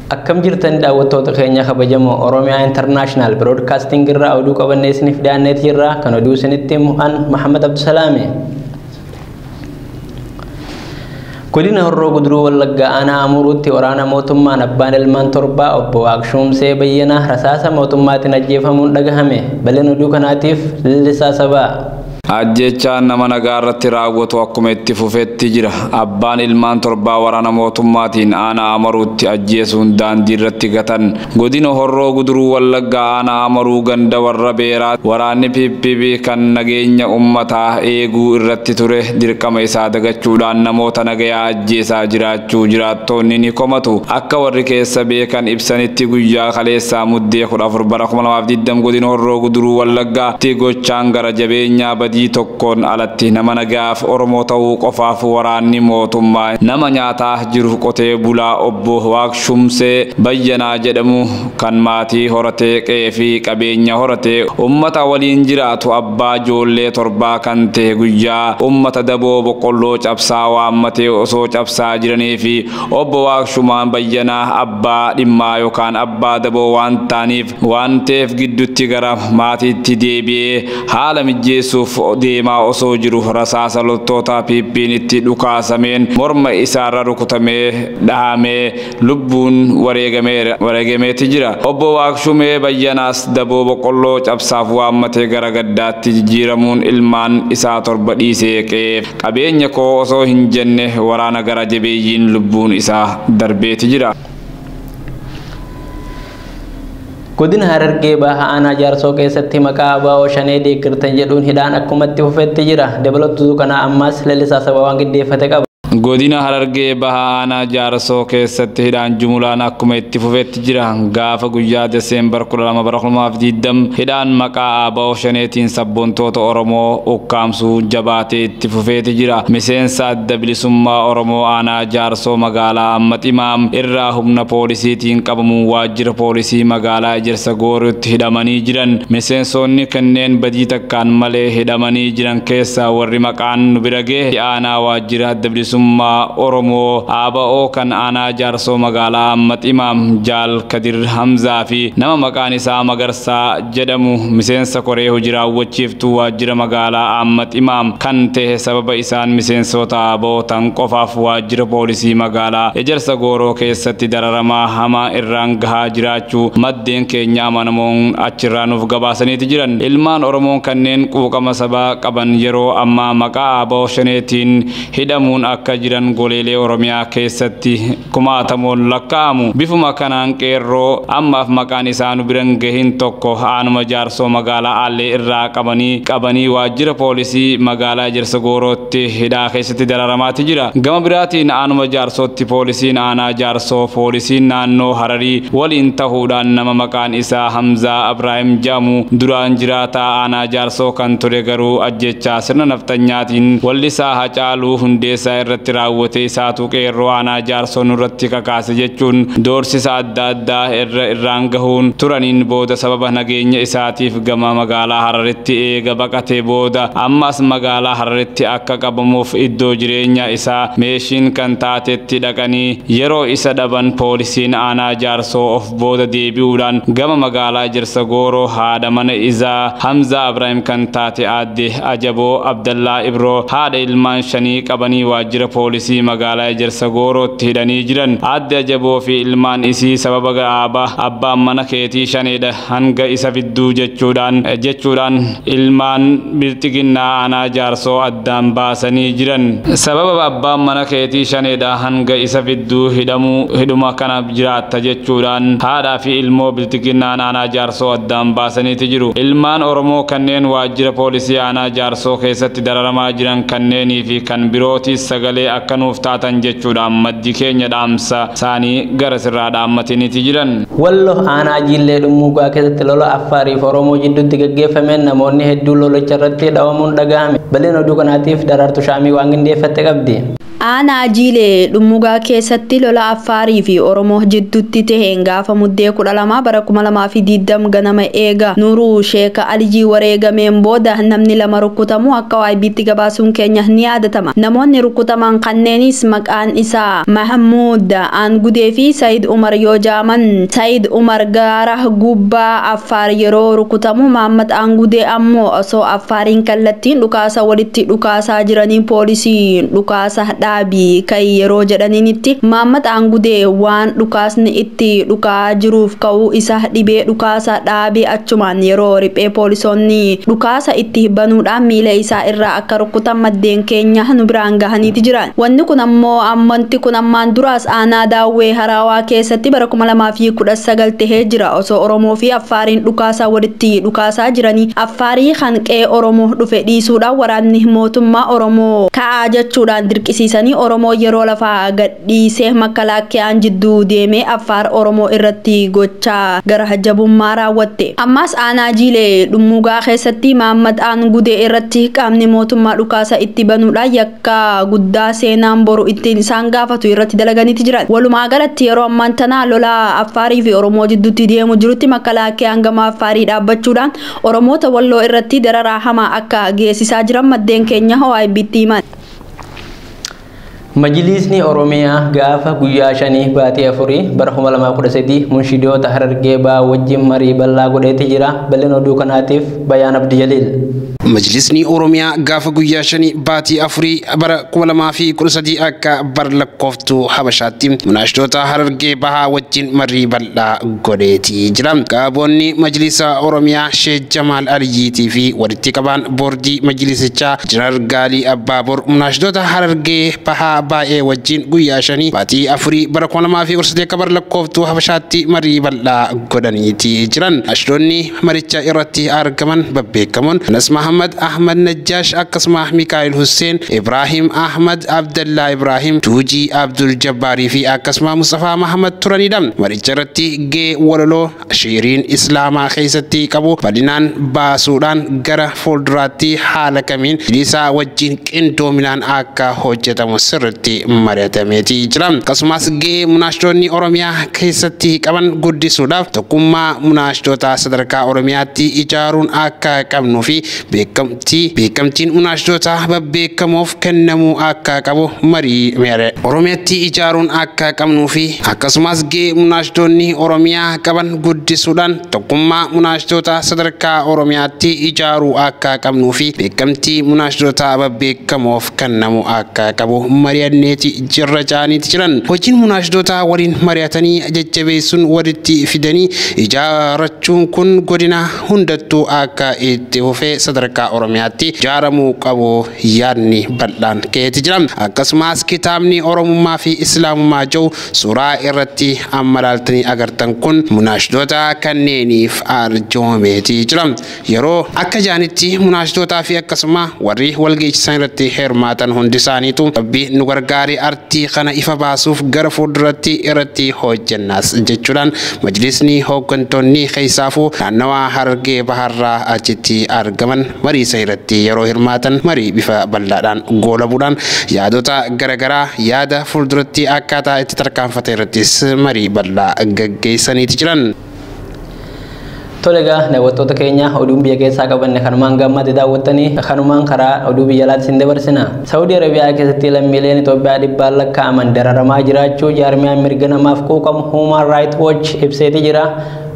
Akkam jirtan daawwattoota keenya kabajamoo Oromiyaa International Broadcasting irraa oduu qabannee isiniif dhiyaanneet jirra. Kan oduu isinitti himu an Muhammad Abdusalaami. Godina Horroo Guduruu Wallaggaa aanaa Amuruutti waraana mootummaan abbaan ilmaan torbaa obbo Waaqshuumsee Bayyanaa rasaasa mootummaatiin ajjeefamuun dhagahame. Baleen oduu kanaatiif Lillisaa Sabaa. Ajjechaan nama nagaa irratti raawwatu akkuma itti fufetti jira. Abbaan ilmaan torbaa waraana mootummaatiin aanaa Amaruutti ajjeesuun daandii irratti gatan. Godina Horroo Guduruu Wallaggaa aanaa Amaruu ganda warra beeraa waraanni PPP kan nageenya ummataa eeguu irratti ture dirqama isaa dagachuudhaan namoota nagayaa ajjeesaa jiraachuu jiraattoonni ni komatu. Akka warri keessa beekan ibsanitti guyyaa kaleessaa muddee 14 bara 2020 godina Horroo Guduruu Wallaggaatti gochaan gara jabeenyaa tokkoon alatti nama nagaaf Oromoo ta'uu qofaaf waraanni mootummaa nama nyaataa jiru qotee bulaa obbo Waaqshuumsee Bayyanaa jedhamu kan maatii horatee qe'ee fi qabeenya horatee ummata waliin jiraatu abbaa ijoollee torbaa kan ta'e guyyaa ummata daboo boqqolloo cabsaa waammatee osoo cabsaa jiranii fi obbo Waaqshumaan Bayyanaa abbaa dhimmaa yookaan abbaa daboo waan ta'eef gidduutti gara maatiitti deebi'ee haala mijjeessuuf deemaa osoo jiru rasaasa loltoota PPP'n itti dhukaasameen morma isaarra rukutamee dhahamee lubbuun wareegameeti jira. Obbo Waaqshuumee Bayyanaas daboo boqqolloo cabsaaf waammatee gara gaddaatti jijjiiramuun ilmaan isaa torba dhiisee qe'ee qabeenya koo osoo hin jenne waraana gara jabeeyyiin lubbuun isaa darbeeti jira. Godina Harargee Bahaa aanaa Jaarsoo keessatti maqaa ABO Shanee deeggartan jedhuun hidhaan akkumatti fufetti jira. Dabalattuu kana ammas Lalisaa Sabaa waan giddeeffate qaba. Godina Harargee Bahaa aanaa Jaarsoo keessatti hidhaan jumulaan akkuma itti fufetti jira. Gaafa guyyaa Deseembar 12 bara 2020 hidhaan maqaa ABO Shaneetiin sabboontoota Oromoo ukkaamsuu jabaatee itti fufeeti jira. Miseensa adda bilisummaa Oromoo aanaa Jaarsoo magaalaa Ahmad Imaam irraa humna poolisiitiin qabamuun waajjira poolisii magaalaa Ejersa Goorootti hidhamanii jiran. Miseensonni kanneen badii takkaan malee hidhamanii jiran keessaa warri maqaan nu bira gahe aanaa waajjira adda bilisummaa Oromoo ABO kan aanaa Jaarsoo magaalaa Ahmad Imaam Jaal Kadir Hamzaa fi nama maqaan isaa Magarsaa jedhamu miseensa koree hojii raawwachiiftuu waajjira magaalaa Ahmad Imaam kan ta'e sababa isaan miseensota ABO tan qofaaf waajjira poolisii magaalaa Ejersa Gooroo keessatti dararamaa hamaa irraan gahaa jiraachuu maddeen keenya amanamoon achirraa nuuf gabaasaniiti jiran. Ilmaan Oromoo kanneen quuqama sabaa qaban yeroo ammaa maqaa ABO Shaneetiin hidhamuun akka jiran goleelee Oromiyaa keessatti kumaatamoon lakkaa'amu. Bifuma kanaan qeerroo ammaaf maqaan isaa nu biran gahin tokko aanuma Jaarsoo magaalaa Aallee irraa qabanii waajjira poolisii magaalaa Ejersa Goorootti hidhaa keessatti dararamaati jira. Gama biraatiin aanuma Jaarsootti poolisiin aanaa Jaarsoo poolisiin naannoo Hararii waliin ta'uudhaan nama maqaan isaa Hamzaa Ibraahim jedhamu duraan jiraataa aanaa Jaarsoo kan ture garuu ajjechaa sirna nafxanyaatiin wallisaa Hacaaluu Hundeessaa irratti raawwate isaatu qeerroo aanaa Jaarsoo nurratti kakaase jechuun doorsisa adda addaa irraan gahuun turaniin booda sababa nageenya isaatiif gama magaalaa Hararitti eega baqatee booda ammas magaalaa Hararitti akka qabamuuf iddoo jireenya isaa meeshiin kan taatetti dhaqanii yeroo isa dhaban poolisiin aanaa Jaarsoo of booda deebi'uudhaan gama magaalaa Ejersa Gooroo haadha mana isaa Hamzaa Ibraahim kan taate aadde Ajaboo Abdallaa Ibroo haadha ilmaan shanii qabanii waajjira poolisii magaalaa Ejersa Goorootti hidhanii jiran. Aadde Ajaboo fi ilmaan isii sababa abbaan mana keetii Shaneedha hanga isa fidduu jechuudhaan ilmaan bilxiginnaa aanaa Jaarsoo addaan baasanii jiran. Sababa abbaan mana keetii Shaneedha hanga isa fidduu hidhuma kana jiraatta jechuudhaan haadhaa fi ilmoo bilxiginnaan aanaa Jaarsoo addaan baasaniiti jiru. Ilmaan Oromoo kanneen waajjira poolisii aanaa Jaarsoo keessatti dararamaa jiran kanneenii fi kan birootis sagalee akka nuuf taatan jechuudhaan maddi keenya dhaamsa isaanii gara sirraa dhaammataniiti jiran. Wallo aanaa Jillee Dhummuugaa keessatti lola Affaarii fi Oromoo jidduutti gaggeeffameen namoonni hedduun lolicha irratti dhawamuun dhagahame. Baleen oduu kanaatiif Daraartuu Shaamii waan qindeeffatte qabdi. Aanaa Jiilee Dhummugaa keessatti lola Affaarii fi Oromoo jidduutti taheen gaafa muddee 12 bara 2020 ganama eega Nuruu Sheeka Alijii wareegameen booda namni lama rukutamu akka YB'tti gabaasuun keenya ni yaadatama. Namoonni rukutaman kanneenis maqaan isaa Mahamuud Aangudee fi Said Umar yoo jaaman, Said Umar gaara gubbaa Affaar yeroo rukutamu, Mahammad Aangudee ammoo osoo Affaariin kallattiin dhukaasa walitti dhukaasaa jiranii poolisiin dhukaasa dhaabii kai yeroo jedhaniinitti Mahammad Aangudee waan dhukaasni itti dhukaa jiruuf ka'uu isa dhibee dhukaasa dhaabee achumaan yeroo riphee poolisoonni dhukaasa itti banuudhaan miila isaa irraa akka rukutan maddeen keenya nu biraan gahaniiti jiran. Wanni kun ammoo ammanti kun ammaan duraas aanaa Daawwee Harawaa keessatti bara 2019 tahee jira. Osoo Oromoo fi Affaariin dhukaasa walitti dhukaasaa jiranii Affaarii hanqee Oromoo dhufe dhiisuudhaan waraanni mootummaa Oromoo ka'aa jechuudhaan dirqisiisanii Oromoo yeroo lafaa gadhiisee makalaakkiyaan jidduu deemee Affaar Oromoo irratti gochaa gara jabummaa raawwatte. Ammas aanaa Jiilee Dhummugaa keessatti Mahammad Aangudee irratti qaamni mootummaa dhukaasa itti banuudhaan yakka guddaa seenaan boru ittiin isaan gaafatu irratti dalaganiiti jiran. Walumaa galatti yeroo ammaan tana lola Affaarii fi Oromoo jidduutti deemu jirutti makalaakkiyaan gama Affaarii dhaabbachuudhaan Oromoota Walloo irratti dararaa hamaa akka geessisaa jiran maddeen keenya OIB'tti himan. Majlisni Oromiyaa gaafa guyyaa 5 baatii 4 bara 2013 munshidoota Harargee baa wajjin marii bal'aa godheeti jira. Bal'ina oduu kanaatiif Bayaan Abdi Jaliil. Majlisni Oromiyaa gaafa guyyaa 5 baatii 4 bara 2013 akka bar lakkooftuu Habashaatti munaashdoota Harargee bahaa wajjin marii bal'aa godheeti jira. Qaabonni Majlisa Oromiyaa Sheekh Jamaal Aliyyiitii fi walitti qabaan boordii majlisichaa Jeneraal Gaalii Abbaabor munaashdoota Harargee bahaa baay'ee wajjin guyyaa 5 baatii 4 bara 2013 akka bar lakkooftuu Habashaatti marii bal'aa godhaniiti jiran. Ashdoonni maricha irratti argaman babbeekamoon Anas Muhammad Ahmad Najjash akkasuma Mikaa'il Hussein, Ibrahim Ahmad Abdullah Ibrahim, Tuuji Abdul Jabbaari fi akkasuma Mustafa Muhammad turanidha. Maricha irratti gee waloloo shiriin Islaamaa keessatti qabu bal'inaan baasuudhaan gara fuulduraatti haala kamiin hidhiisaa wajjin qindoominaan akka hojjetamu sirriitti mari'atameeti jira. Akkasumas gee munaashdoonni Oromiyaa keessatti qaban guddisuudhaaf tokkummaa munaashdoota sadarkaa Oromiyaatti ijaaruun akka qabnuu fi beekamtiin munaashdoota babbeekamoof kennamuu akka qabu marii mere Oromiyaatti ijaaruun akka qabnuu fi akkasumas gee munaashdoonni Oromiyaa qaban guddisuudhaan tokkummaa munaashdoota sadarkaa Oromiyaatti ijaaruu akka qabnuu fi beekamtii munaashdoota babbeekamoof kennamuu akka qabu mari'anneeti jirra jaaniiti jiran. Hojiin munaashdoota waliin mari'atanii jajjabeessuun walitti fidanii ijaarachuun kun godina hundattuu akka itti fufee sadarkaa Oromiyaatti ijaaramuu qabu yaadni bal'aan keeti jira. Akkasumas kitaabni Oromummaa fi Islaamummaa jiru suuraa irratti amma ilaaltanii agartan kun munaashdoota kanneeniif arjoomeeti jira. Yeroo akka jaanitti munaashdootaa fi akkasuma warri walgeessisan irratti hirmaatan hundi isaaniitu rabbi nu gargaari artii kana ifa baasuuf gara fuulduratti irratti hojjennaas jechuudhaan majlisni hooggantoonni keessaafuu naannawaa Harargee baharraa achitti argaman marii isa irratti yeroo hirmaatan marii bifa bal'aadhaan goolabuudhaan yaadota garagaraa yaada fuulduratti akkaataa itti tarkaanfate irrattis marii bal'aa gaggeessaniiti jiran. Tolega daawwattoota keenya oduun biyya keessaa qabanne kanumaan gammade daawwattanii kanumaan karaa oduu biyya alaatti isin dabarsina. Saudi Arabiyaa keessatti lammiileen Itoophiyaa dhibbaan lakkaa'aman dararamaa jiraachuu jaarmiyaan mirga namaaf quuqamu Human Rights Watch ibseeti jira.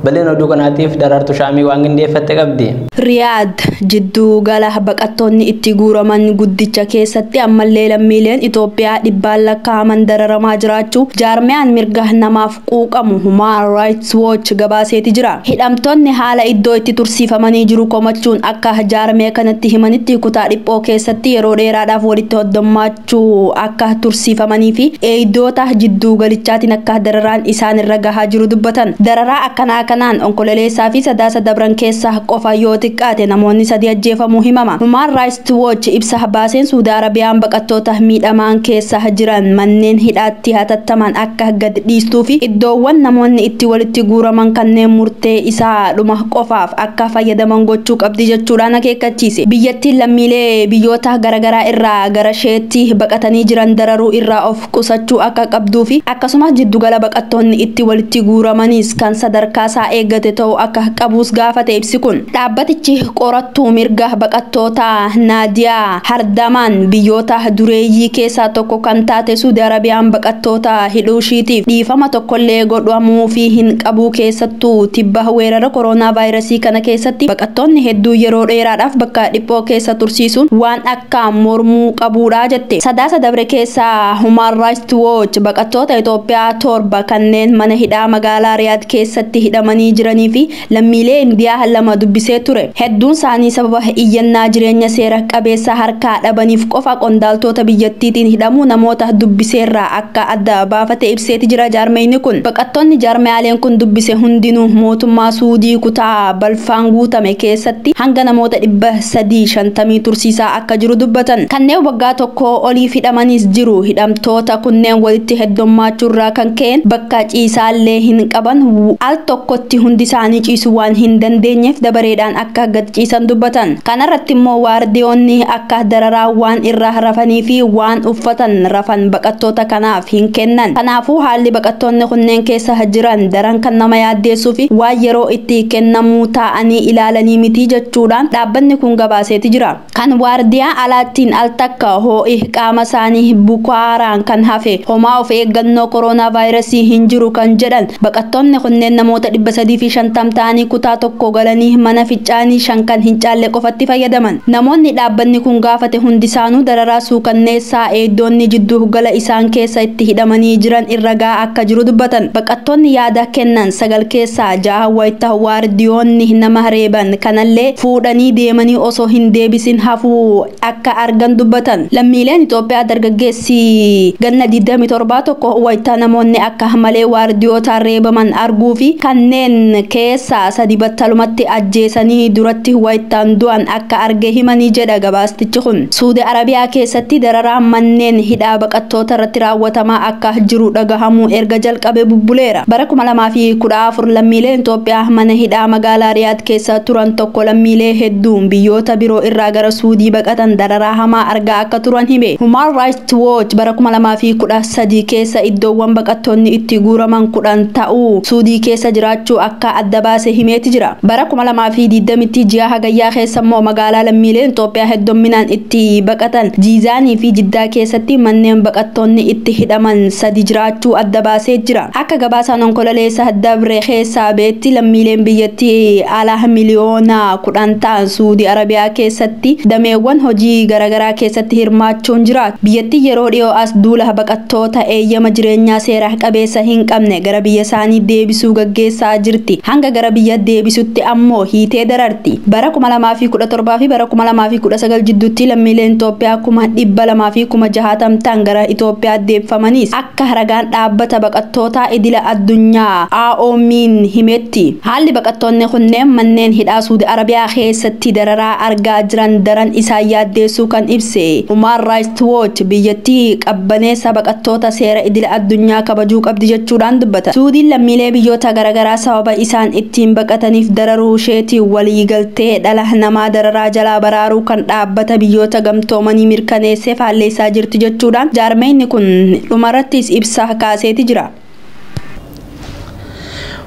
Bal'ina oduu kanaatiif Daraartuu Shaamii waan qindeeffatte qabdi. Riyaad jidduu gala baqattoonni itti guuraman guddicha keessatti ammallee lammiileen Itoophiyaa dhibbaan lakkaa'aman dararamaa jiraachuu jaarmiyaan mirga namaaf quuqamu Human Rights Watch gabaaseeti jira. Hidhamtoonni haala iddoo itti tursiifamanii jiru komachuun akka jaarmee kanatti himanitti kutaa dhiphoo keessatti yeroo dheeraadhaaf walitti hoddommaachuu akka tursiifamanii fi eeydoota jidduu galichaatiin akka dararaan isaan irra gahaa jiru dubbatan. Dararaa akkanaa kanaan onkololeessaa fi sadaasa dabran keessa qofa yoo xiqqaate namoonni 3 ajjeefamuu himama. Human Rights Watch ibsa baaseen Suudi Arabiyaan baqattoota miidhaman keessa jiran manneen hidhaatti hatattaman akka gad dhiistuu fi iddoowwan namoonni itti walitti guuraman kanneen murtee isaa dhuma qofaaf akka fayyadaman gochuu qabdi jechuudhaan akeekkachiise. Biyyattiin lammiilee biyyoota garaagaraa irraa gara isheetti baqatanii jiran dararuu irraa of qusachuu akka qabduu fi akkasumas jiddugala baqattoonni itti walitti guuramanis kan sadarkaa isaa eeggate ta'uu akka qabus gaafate ibsi kun. Dhaabbatichi qorattuu mirga baqattoota Naadiyaa Hardamaan biyyoota dureeyyii keessaa tokko kan taate Suudi Arabiyaan baqattoota hidhuushiitiif dhiifama tokkollee godhamuu fi hin qabu keessattuu tibba weerara koronaa vaayirasii kana keessatti baqattoonni hedduu yeroo dheeraadhaaf bakka dhiphoo keessa tursiisuun waan akka mormuu qabuudha jette. Sadaasa dabre keessa Human Rights Watch baqattoota Itoophiyaa 7 kanneen mana hidhaa magaalaa Riyaad keessatti hidhamanii jiranii fi lammiilee Indiyaa 2 dubbisee ture. Hedduun isaanii sababa iyyannaa jireenya seera qabeessa harkaa dhabaniif qofa qondaaltota biyyattiitiin hidhamuu namoota dubbiseerraa akka adda baafate ibseeti jira jaarmeyni kun. Baqattoonni jaarmeyaaleen kun dubbise hundinuu mootummaa Suudii kutaa balfaan guutame keessatti hanga namoota 350 tursiisaa akka jiru dubbatan. Kanneen waggaa tokko oliif hidhamanis jiru. Hidhamtoota kunneen walitti heddummaachurraa kan ka'een bakka ciisaallee hin qaban al tokkotti hundi isaanii ciisuu waan hin dandeenyeef dabareedhaan akka gad ciisan dubbatan. Kanarratti immoo waardiyoonni akka dararaa waan irraa rafanii fi waan uffatan rafan baqattoota kanaaf hin kennan. Kanaafuu haalli baqattoonni kunneen keessa jiran daran kan nama yaaddeessuu fi waan yeroo itti kennamuu taa'anii ilaalanii miti jechuudhaan dhaabbanni kun gabaaseeti jira. Kan waardiyaa alaattiin al takka ho'i qaama isaanii bukaaraan kan hafe homaa of eeggannoo koronaa vaayirasii hin jiru kan jedhan baqattoonni kunneen namoota 350 ta'anii kutaa tokko galanii mana ficcaanii 5 kan hin caalle qofatti fayyadaman. Namoonni dhaabbanni kun gaafate hundisaanuu dararaa suukanneessaa eeddoonni jidduu gala isaan keessa itti hidhamanii jiran irra gahaa akka jiru dubbatan. Baqattoonni yaada kennan 9 keessaa 6 wayita waardiyoonni nama reeban kanallee fuudhanii deemanii osoo hin deebisin hafuu akka argan dubbatan. Lammiileen Itoophiyaa dargaggeessi ganna 27 tokko wayita namoonni akka malee waardiyoota reebaman arguu fi kanneen keessaa 3 battalumatti ajjeesanii duratti wayitaan du'an akka arge himanii jedha gabaastichi kun. Suudi Arabiyaa keessatti dararaan manneen hidhaa baqattoota irratti raawwatamaa akka jiru dhagahamuu erga jalqabe bubbuleera. Bara 2014 lammiileen Itoophiyaa mana hidhaa magaalaa Riyaad keessa turan tokko lammiilee hedduun biyyoota biroo irraa gara Suudii baqatan dararaa hamaa argaa akka turan hime. Human Rights Watch bara 2013 keessa iddoowwan baqattoonni itti guuraman 10 ta'uu Suudii keessa jiraachuu akka adda baase himeeti jira. Bara 2020 ji'a hagayyaa keessa immoo magaalaa lammiileen Itoophiyaa hedduminaan itti baqatan Jiizaanii fi Jiddaa keessatti manneen baqattoonni itti hidhaman 3 jiraachuu adda baasee jira. Akka gabaasaan onkololeessa dabre keessaa beetti lammiileen biyyattii alaa miliyoona 10 ta'an Suudii Arabiyaa keessatti dameewwan hojii garaagaraa keessatti hirmaachuun jiraatu. Biyyattii yeroo dhiyoo as duula baqattoota eeyyama jireenyaa seera qabeessa hin qabne gara biyya isaanii deebisuu gaggeessaa jirti. Hanga gara biyya deebisutti ammoo hiitee dararti. Bara 2017 fi bara 2019 jidduutti lammiileen Itoophiyaa 200,000 fi 60,000 ta'an gara Itoophiyaa deeffamanis akka ragaan dhaabbata baqattoota idila addunyaa AOM'n himetti. Haalli baqattoonni kunneen manneen hidhaa Suudi Arabiyaa keessatti dararaa argaa jiran daran isaan yaaddeessuu kan ibse. Human Rights Watch biyyattii qabbaneessa baqattoota seera idila addunyaa kabajuu qabdi jechuudhaan dubbata. Suudiin lammiilee biyyoota garaagaraa sababa isaan ittiin baqataniif dararuu isheetiin waliigaltee dhala namaa dararaa jalaa baraaruu kan dhaabbata biyyoota gamtoomanii mirkaneessee faalleessaa jirti jechuudhaan jaarmeyni kun dhumarrattis ibsa kaaseeti jira.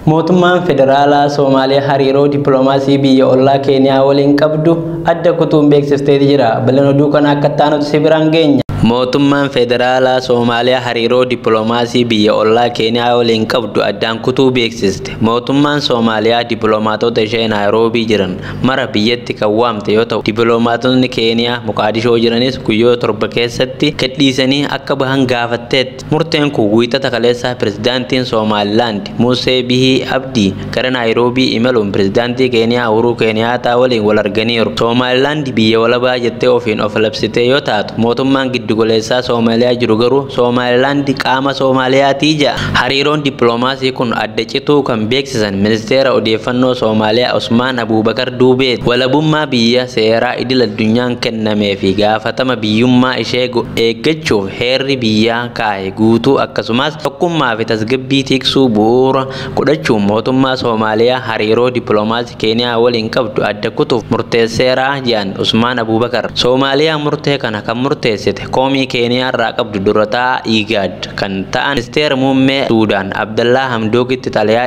Mootummaan federaalaa Soomaaliyaa hariiroo dippiloomaasii biyya ollaa Keeniyaa waliin qabdu adda kutuun beeksisteeti jira. Balan oduu kana akka taanutu si biraan geenya. Mootummaan federaalaa Soomaaliyaa hariiroo dippiloomaasii biyya ollaa Keeniyaa waliin qabdu addaan kutuu beeksiste. Mootummaan Soomaaliyaa dippiloomaatota ishee Naayiroobii jiran mara biyyatti kan waamte yoo ta'u, dippiloomaatonni Keeniyaa Moqaadishoo jiranis guyyoota 7 keessatti gadhiisanii akka bahan gaafatteetti. Murteen kun wiixata kaleessaa pirezidaantiin Soomaalilaand Musee Bihii Abdii gara Naayiroobii imaluun pirezidaantii Keeniyaa Uhuruu Keeniyaataa waliin wal arganiiru. Soomaalilaand biyya walabaa jettee ofiin of labsitee yoo taatu, mootummaan giddu giddugoleessaa Soomaaliyaa jiru garuu Somaalilaand qaama Soomaaliyaati jaa. Hariiroon dippiloomaasii kun adda cituu kan beeksisan ministeera odeeffannoo Soomaaliyaa Usmaan Abuubakar Duubee walabummaa biyya seeraa idil addunyaan kennamee fi gaafatama biyyummaa ishee eeggachuuf heerri biyyaa kaa'e guutuu akkasumas tokkummaa fi tasgabbii tiksuu bu'uura godhachuun mootummaa Soomaaliyaa hariiroo dippiloomaasii Keeniyaa waliin qabdu adda kutuuf murteesseera jedhan Usmaan Abuubakar. Soomaaliyaa murtee kana kan murteessite koomii Keeniyaa irraa qabdu durataa IGAD kan ta'an ministeera muummee Suudaan Abdallaa Hamdookitti xalayaa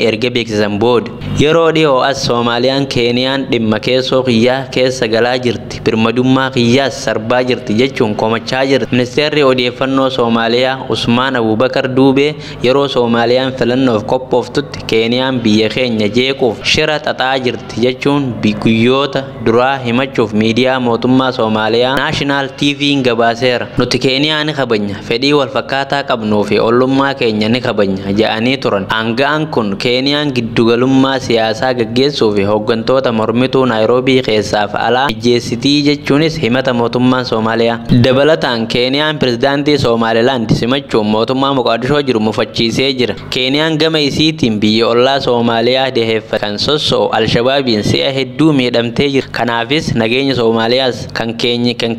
erga beeksisan booda yeroo dhiyoo as Soomaaliyaan Keeniyaan dhimma keessoo kiyyaa keessa galaa jirti birmadummaa kiyyaas sarbaa jirti jechuun komachaa jirti. Ministeerri odeeffannoo Soomaaliyaa Usmaan Abuubakar Duubee yeroo Soomaaliyaan filannoof qophooftutti Keeniyaan biyya keenya jeequuf shira xaxaa jirti jechuun guyyoota duraa himachuuf miidiyaa mootummaa Soomaaliyaa Naashinaal TV'n gabaaseera. Nuti Keeniyaa ni kabajna, fedhii wal fakkaataa qabnuu fi ollummaa keenya ni kabajna jedhanii turan. Aanga'aan kun Keeniyaan giddugalummaa siyaasaa gaggeessuu fi hooggantoota mormituu Naayiroobii keessaaf alaa ijjeessitii jechuunis himata mootummaan Soomaaliyaa. Dabalataan Keeniyaan pirezidaantii Somaalilaand simachuun mootummaa Moqaadishoo jiru mufachiisee jira. Keeniyaan gama isiitiin biyya ollaa Soomaaliyaa daheeffate kan sossoo Alshabaabiin si'a hedduu miidhamtee jira. Kanaafis nageenya Soomaaliyaas kan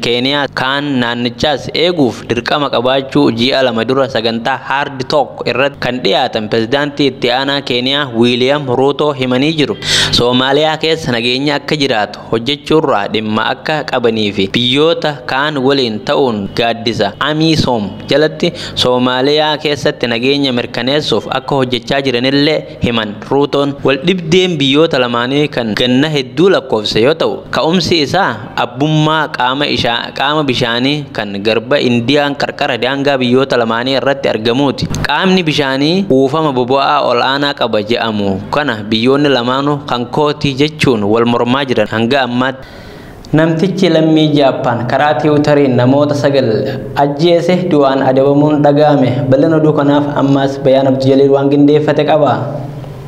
Keeniyaa kaan naannichaas eeguuf dirqama qabaachuu ji'a lama dura sagantaa Hard Talk irratti kan dhiyaatan pirezidaantii itti aanaa Keeniyaa Wiiliyaam Ruutoo himanii jiru. Soomaaliyaa keessa nageenya akka jiraatu hojjechuurraa dhimma akka qabanii fi biyyoota kaan waliin ta'uun gaaddisa AMISOM jalatti Soomaaliyaa keessatti nageenya mirkaneessuuf akka hojjechaa jiranillee himan. Ruutoon waldhibdeen biyyoota lamaanii kan ganna hedduu lakkoofse yoo ta'u ka'umsi isaa abbummaa qaama bishaanii kan garba Indiyaan qarqara daangaa biyyoota lamaanii irratti argamuuti. Qaamni bishaanii kuufama boba'aa ol'aanaa qaba jedhamu kana biyyoonni lamaanuu kan kooti jechuun wal mormaa jiran hanga ammaatti. Namtichi lammii Jaappaan karaa tiwutariin namoota 9 ajjeese du'aan adabamuun dhaga'ame. Bal'ina oduu kanaaf ammaas Bayaan Abduu Jaliil waan qindeeffate qaba.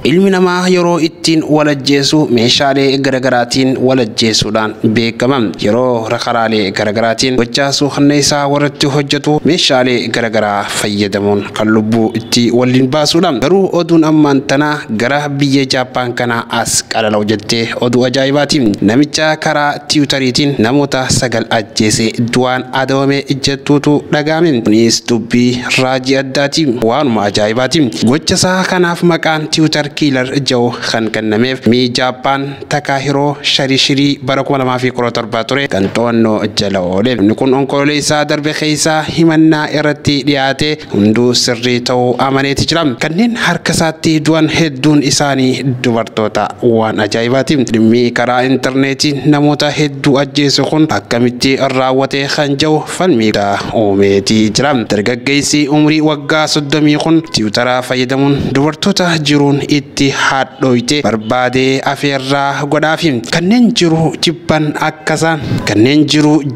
Ilmi namaa yeroo ittiin walajjeesu meeshaalee garagaraatiin walajjeesuudhaan beekama. Yeroo karaalee garagaraatiin gochaa suukanneessaa warratti hojjetu meeshaalee garagaraa fayyadamuun kan lubbuu itti waliin baasuudha. Garuu oduun ammaan tanaa gara biyya Jaappaan kanaa as qalala'u jettee oduu ajaa'ibaati. Namicha karaa tiwutariitiin namoota 9 ajjeese du'aan adabame jettuutu dhaga'ame. Kunis dubbii raajii addaati. Waanuma ajaa'ibaati. Gochasaa kanaaf maqaan tiwutar kiilar jawu kan kennameef mi Jaappaan Takaahiroo Sharishirii bara 2017 ture kan to'annoo jala oole. Namni kun onkololeessaa darbe keessaa himannaa irratti dhiyaate hunduu sirrii ta'uu amaneeti jira. Kanneen harka isaatti du'an hedduun isaanii dubartoota waan ajaa'ibaati. Dhimmi karaa intarneetii namoota hedduu ajjeesu kun akkamitti raawwate kan jawu falmiidha uumeeti jira. Dargaggeessi umrii waggaa 30 kun tiwutara fayyadamuun dubartoota jiruun itti haadhoyte barbaadee afeerraa godhaafi kanneen jiru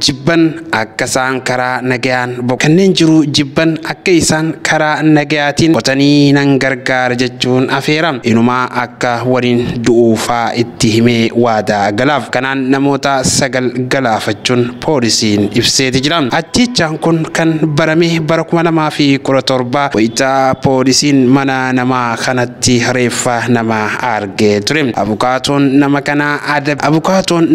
jibban akkasaan karaa nagayaan kanneen jiru jibban akka isaan karaa nagayaatiin qotanii nan gargaara jechuun afeera. Inumaa akka waliin du'uufaa itti himee waadaa galaaf. Kanaan namoota 9 galaafachuun poolisiin ibseeti jira. Ajjechaan kun kan barame bara 2017 wayitaa poolisiin mana namaa kanatti reeffa nama argee ture. Abukaatoon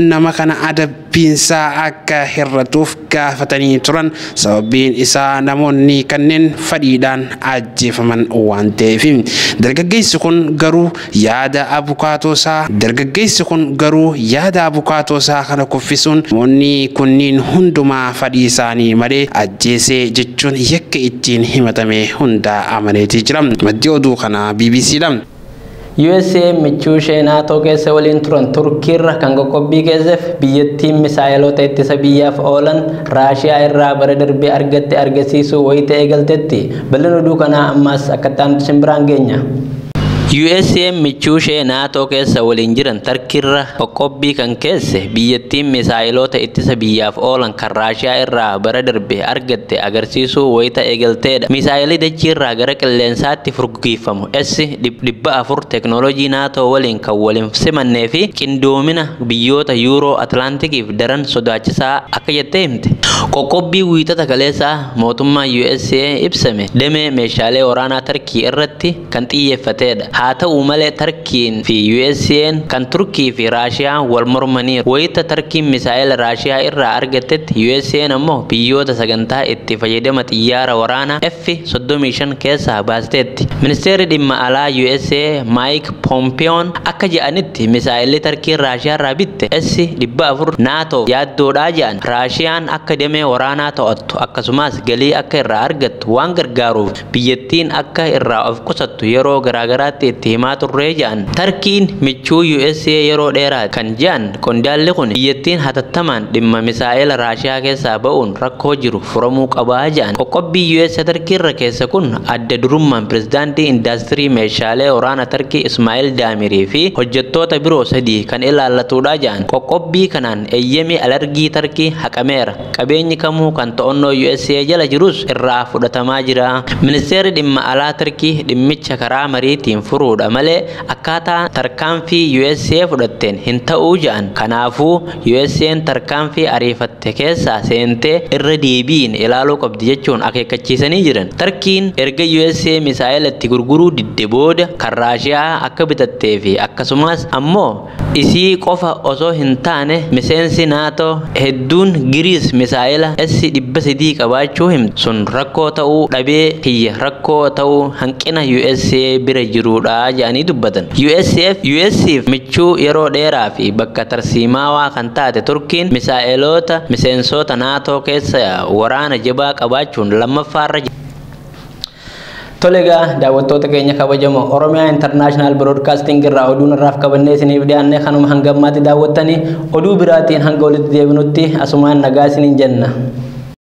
nama kana adabbiinsaa akka hir'atuuf gaafatanii turan. Sababiin isaa namoonni kanneen fedhiidhaan ajjeefaman waan ta'eef. Dargaggeessi kun garuu yaada abukaatoo isaa kana kuffisuun namoonni kunniin hundumaa fedhii isaanii malee ajjeesee jechuun yakka ittiin himatame hunda amaneetii jira. Maddi oduu kana BBCdha. USA michuu ishee naatoo keessa waliin turan Turkiirra kan qoqqobbii keesseef biyyattiin misaayilota ittisa biyyaaf oolan Raashiyaa irraa bara darbee argatte argisiisuu wayita eegaltetti. Bal'ina oduu kanaa ammaas akka ta'an simbiraan geenya. USA michuushee NATO keessa waliin jiran tarkiirra qoqqobbii kan keesse biyyattiin misaayiloota ittisa biyyaaf oolan kan Raashiyaa irraa bara darbe argatte agarsiisuu wayita eegalteedha. Misaayilii dachiirraa gara qilleensaatti furgugiifamu S-400 teknoolojii NATO waliin kan waliin simannee fi qindoomina biyyoota Yuuroo Atlaantikiif daran sodaachisaa akka jettee himte. Qoqqobbii wiixata kaleessaa mootummaa USA ibsame damee meeshaalee waraanaa Tarkii irratti kan xiyyeeffateedha. Haa ta'u malee Tarkiin fi USA'n kan Turkii fi Raashiyaan wal mormaniiru. Wayita Tarkiin misaa'ila Raashiyaa irraa argattetti USA'n ammoo biyyoota sagantaa itti fayyadama xiyyaara waraanaa F-35 keessaa baasteetti. Ministeerri dhimma alaa USA Mike Pompeoon akka jedhanitti misaa'illi Tarkiin Raashiyaa irraa bitte S-400 NATO yaaddoodhaa jedhan. Raashiyaan akka damee waraanaa to'attu akkasumas galii akka irraa argattu waan gargaaruuf biyyattiin akka irraa of qusattu yeroo garaagaraatti itti himaa turree jedhan. Tarkiin michuu USA yeroo dheeraa kan jedhan qondaalli kun biyyattiin hatattamaan dhimma misaa'ila Raashiyaa keessaa ba'uun rakkoo jiru furamuu qabaa jedhan. Qoqqobbii USA Tarkiirra keessa kun adda durummaan pirezidaantii indaastirii meeshaalee waraana Tarkii Ismaa'il Daamirii fi hojjettoota biroo sadii kan ilaallatudha jedhan. Qoqqobbii kanaan eeyyamii alargii Tarkii haqameera. Qabeenyi kamuu kan to'annoo USA jala jirus irraa fudhatamaa jira. Ministeerri dhimma alaa Tarkii dhimmicha karaa mariitiin furuudha malee akkaataa tarkaanfii USA fudhatteen hin ta'uu jedhan. Kanaafuu USA'n tarkaanfii ariifatte keessaa seentee irra deebiin ilaaluu qabdi jechuun akeekkachiisanii jiran. Tarkiin erga USA misaa'ila itti gurguruu didde booda kan Raashiyaa akka bitattee fi akkasumas ammoo isii qofa osoo hin taane miseensi NATO hedduun Giriis misaa'ila S-400 qabaachuu himtu. Sun rakkoo ta'uu dhabee kiyya rakkoo ta'uu hanqina USA bira jiruudha jedhanii dubbatan. USF michuu yeroo dheeraa fi bakka tarsiimaawaa kan taate Turkiin misaa'iloota miseensota NATO keessa waraana jabaa qabaachuun lammaffaarra jira. Tolega daawwattoota keenya kabajamoo Oromiyaa International Broadcasting irraa oduun irraaf qabannee isiniif dhiyaanne kanuma hangammaatti daawwattanii oduu biraatiin hanga walitti deebinutti asumaan nagaa isiniin jenna.